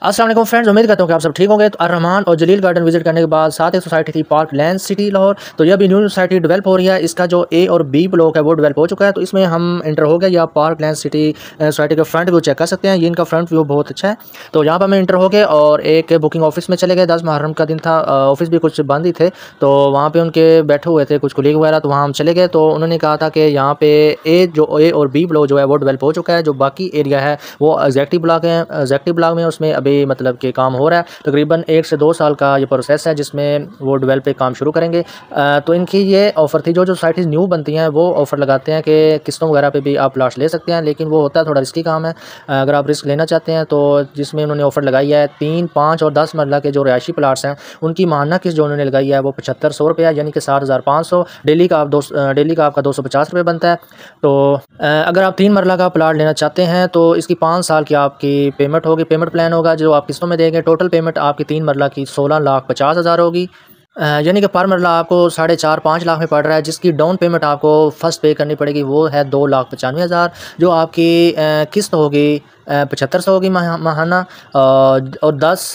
अस्सलाम वालेकुम फ्रेंड्स, उम्मीद करता हूँ कि आप सब ठीक होंगे। तो अर्रहमान और जलील गार्डन विजिट करने के बाद साथ एक सोसाइटी थी पार्क लैंड सिटी लाहौर। तो यह भी न्यू सोसाइटी डेवलप हो रही है। इसका जो ए और बी ब्लॉक है वो डेवलप हो चुका है। तो इसमें हम इंटर हो गए। या पार्क लैंड सिटी सोसाइटी का फ्रंट व्यू चेक कर सकते हैं। ये इनका फ्रंट व्यू बहुत अच्छा है। तो यहाँ पर हम इंटर हो गए और एक बुकिंग ऑफिस में चले गए। 10 मुहर्रम का दिन था, ऑफिस भी कुछ बंद ही थे। तो वहाँ पर उनके बैठे हुए थे कुछ कुलीग वगैरह, तो वहाँ हम चले गए। तो उन्होंने कहा था कि यहाँ पे ए और बी ब्लॉक जो है वो डेवलप हो चुका है। जो बाकी एरिया है वो एग्जैक्टिव ब्लॉक है, एग्जैक्टिव ब्लॉक में उसमें अभी मतलब कि काम हो रहा है। तकरीबन 1 से 2 साल का ये प्रोसेस है जिसमें वो डेवलप पे काम शुरू करेंगे। तो इनकी ये ऑफ़र थी, जो सोसाइटीज़ न्यू बनती हैं वो ऑफ़र लगाते हैं कि किस्तों वगैरह पे भी आप प्लाट्स ले सकते हैं, लेकिन वो होता है थोड़ा रिस्की काम है। अगर आप रिस्क लेना चाहते हैं तो जिसमें उन्होंने ऑफ़र लगाई है 3, 5 और 10 मरला के जो रिहायशी प्लाट्स हैं उनकी माहाना किस्त जो उन्होंने लगाई है वो 7500 रुपये है, यानी कि 7,500। डेली का आपका 250 रुपये बनता है। तो अगर आप 3 मरला का प्लाट लेना चाहते हैं तो इसकी 5 साल की आपकी पेमेंट होगी, पेमेंट प्लान होगा जो आप किस्तों में देंगे। टोटल पेमेंट आपकी 3 मरला की 16,50,000 होगी, यानी कि पर मरला आपको 4.5-5 लाख में पड़ रहा है। जिसकी डाउन पेमेंट आपको फर्स्ट पे करनी पड़ेगी वो है 2,95,000। जो आपकी किस्त होगी 7500 होगी माहाना। और 10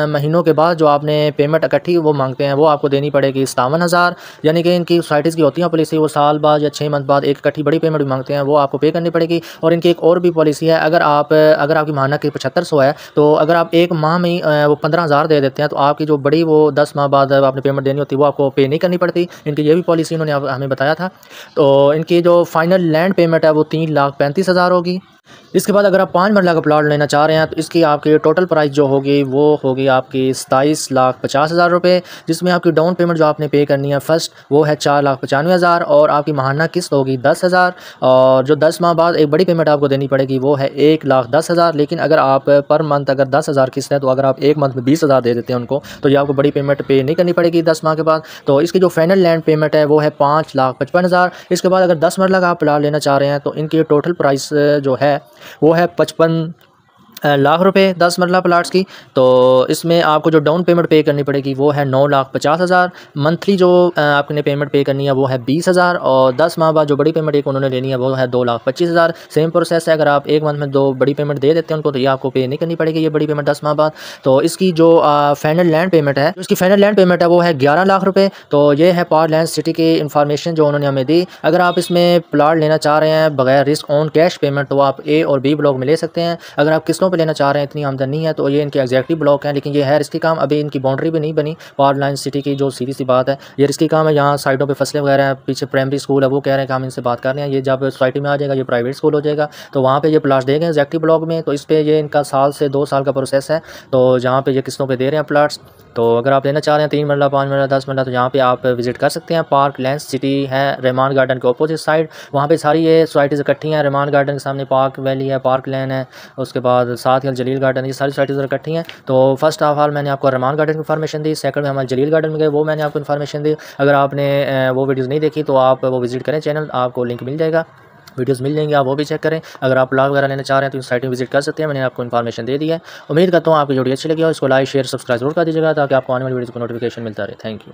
महीनों के बाद जो आपने पेमेंट इकट्ठी वो मांगते हैं वो आपको देनी पड़ेगी 57,000। यानी कि इनकी सोसाइटीज़ की होती है पॉलिसी, वो साल बाद या 6 मंथ बाद एक इकट्ठी बड़ी पेमेंट भी मांगते हैं, वो आपको पे करनी पड़ेगी। और इनकी एक और भी पॉलिसी है, अगर आपकी माहाना की 7500 है तो अगर आप एक माह में वो 15,000 दे देते हैं तो आपकी जो बड़ी वो 10 माह बाद आपने पेमेंट देनी होती है वो आपको पे नहीं करनी पड़ती। इनकी ये भी पॉलिसी इन्होंने हमें बताया था। तो इनकी जो फाइनल लैंड पेमेंट है वो 3,35,000 होगी। इसके बाद अगर आप 5 मरला का प्लाट लेना चाह रहे हैं तो इसकी आपकी टोटल प्राइस जो होगी वो होगी आपकी 27,50,000 रुपये। जिसमें आपकी डाउन पेमेंट जो आपने पे करनी है फर्स्ट वो है 4,95,000 और आपकी माहाना किस्त होगी 10,000। और जो 10 माह बाद एक बड़ी पेमेंट आपको देनी पड़ेगी वो है 1,10,000। लेकिन अगर आप पर मंथ अगर 10,000 किस्त है तो अगर आप एक मंथ में 20,000 दे देते हैं उनको तो ये आपको बड़ी पेमेंट पे नहीं करनी पड़ेगी 10 माह के बाद। तो इसकी जो फाइनल लैंड पेमेंट है वो है 5,55,000। इसके बाद अगर 10 मरला का आप प्लाट लेना चाह रहे हैं तो इनकी टोटल प्राइस जो है वो है 55 लाख रुपए 10 मरला प्लाट्स की। तो इसमें आपको जो डाउन पेमेंट पे करनी पड़ेगी वो है 9,50,000। मंथली जो आपने पेमेंट पे करनी है वो है 20,000। और 10 माह बाद जो बड़ी पेमेंट एक उन्होंने लेनी है वो है 2,25,000। सेम प्रोसेस है, अगर आप एक मंथ में 2 बड़ी पेमेंट दे देते हैं उनको तो ये आपको पे नहीं करनी पड़ेगी ये बड़ी पेमेंट 10 माह बाद। तो इसकी जो फाइनल लैंड पेमेंट है, इसकी फाइनल लैंड पेमेंट है वो है 11 लाख रुपये। तो ये है पार्क लैंड सिटी की इन्फॉर्मेशन जो उन्होंने हमें दी। अगर आप इसमें प्लाट लेना चाह रहे हैं बगैर रिस्क ऑन कैश पेमेंट तो आप ए और बी ब्लॉक में ले सकते हैं। अगर आप किस्तों पर लेना चाह रहे हैं, इतनी आमदनी नहीं है, तो ये इनके एग्जैक्टिव ब्लॉक हैं। लेकिन ये है रिस्की काम, अभी इनकी बाउंड्री भी नहीं बनी पार्क लैंड सिटी की, जो सीधी सी बात है ये रिस्की काम है। यहाँ साइडों पे फसलें वगैरह हैं, पीछे प्राइमरी स्कूल है, वो कह रहे हैं कि हम इनसे बात कर रहे हैं। ये जब सोसाइटी में आ जाएगा ये प्राइवेट स्कूल हो जाएगा तो वहाँ पे ये प्लाट देंगे एग्जैक्टिव ब्लॉक में। तो इस पर ये इनका 1 से 2 साल का प्रोसेस है। तो जहाँ पे ये किस्तों पे दे रहे हैं प्लाट्स, तो अगर आप लेना चाह रहे हैं 3 मरला 5 मरला 10 मरला तो यहाँ पे आप विजिट कर सकते हैं। पार्क लैंड सिटी है रहमान गार्डन के अपोजिट साइड, वहाँ पे सारी ये सोसाइटीज़ इकट्ठी हैं। रहमान गार्डन के सामने पार्क वैली है, पार्क लैन है, उसके बाद साथ ही जलील गार्डन, ये सारी सोसाइटीज़ इकट्ठी हैं। तो फर्स्ट ऑफ ऑल मैंने आपको रहमान गार्डन की इन्फॉर्मेशन दी, सेकंड में हमारे जलील गार्डन में गए वो मैंने आपको इन्फॉर्मेशन दी। अगर आपने वो वीडियोज़ नहीं देखी तो आप वो विजिट करें चैनल, आपको लिंक मिल जाएगा, वीडियोस मिल जाएंगे, आप वो भी चेक करें। अगर आप प्लाट वगैरह लेना चाह रहे हैं तो इस साइट में विजिट कर सकते हैं। मैंने आपको इन्फॉर्मेशन दे दी है। उम्मीद करता हूँ आपकी वीडियो अच्छी लगी हो, इसको लाइक शेयर सब्सक्राइब जरूर कर दीजिएगा ताकि आपको आने वाली वीडियोज़ को नोटिफिकेशन मिलता रहे। Thank you.